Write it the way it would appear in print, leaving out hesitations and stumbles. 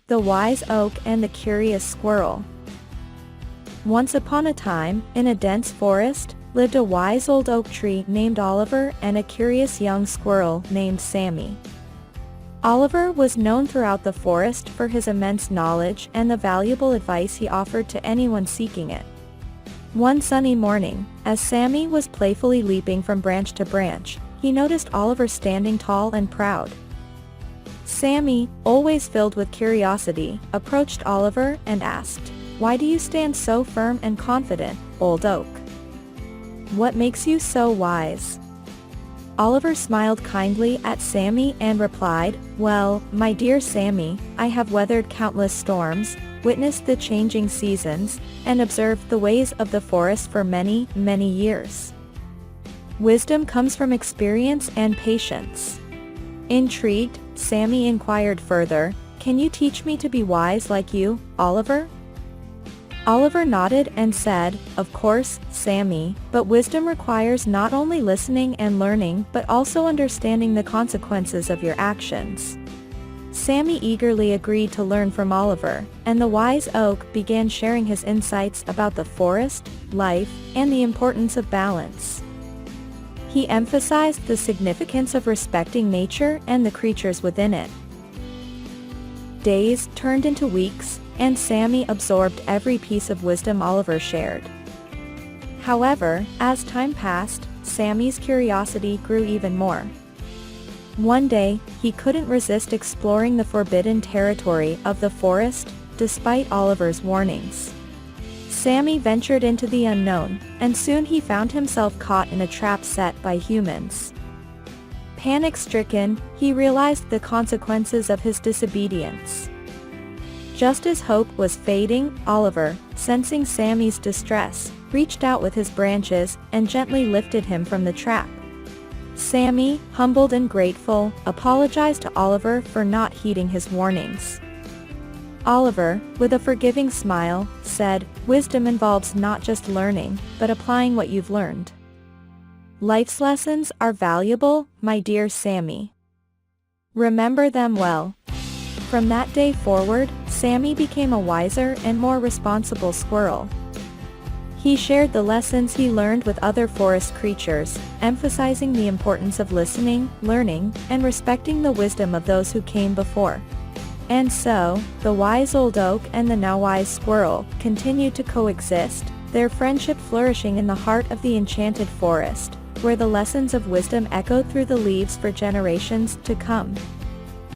The Wise Oak and the Curious Squirrel. Once upon a time, in a dense forest, lived a wise old oak tree named Oliver and a curious young squirrel named Sammy. Oliver was known throughout the forest for his immense knowledge and the valuable advice he offered to anyone seeking it. One sunny morning, as Sammy was playfully leaping from branch to branch, he noticed Oliver standing tall and proud. Sammy, always filled with curiosity, approached Oliver and asked, "Why do you stand so firm and confident, old oak? What makes you so wise?" Oliver smiled kindly at Sammy and replied, "Well, my dear Sammy, I have weathered countless storms, witnessed the changing seasons, and observed the ways of the forest for many, many years. Wisdom comes from experience and patience." Intrigued, Sammy inquired further, "Can you teach me to be wise like you, Oliver?" Oliver nodded and said, "Of course, Sammy, but wisdom requires not only listening and learning but also understanding the consequences of your actions." Sammy eagerly agreed to learn from Oliver, and the wise oak began sharing his insights about the forest, life, and the importance of balance. He emphasized the significance of respecting nature and the creatures within it. Days turned into weeks, and Sammy absorbed every piece of wisdom Oliver shared. However, as time passed, Sammy's curiosity grew even more. One day, he couldn't resist exploring the forbidden territory of the forest, despite Oliver's warnings. Sammy ventured into the unknown, and soon he found himself caught in a trap set by humans. Panic-stricken, he realized the consequences of his disobedience. Just as hope was fading, Oliver, sensing Sammy's distress, reached out with his branches and gently lifted him from the trap. Sammy, humbled and grateful, apologized to Oliver for not heeding his warnings. Oliver, with a forgiving smile, said, "Wisdom involves not just learning, but applying what you've learned. Life's lessons are valuable, my dear Sammy. Remember them well." From that day forward, Sammy became a wiser and more responsible squirrel. He shared the lessons he learned with other forest creatures, emphasizing the importance of listening, learning, and respecting the wisdom of those who came before. And so, the wise old oak and the now wise squirrel continued to coexist, their friendship flourishing in the heart of the enchanted forest, where the lessons of wisdom echoed through the leaves for generations to come.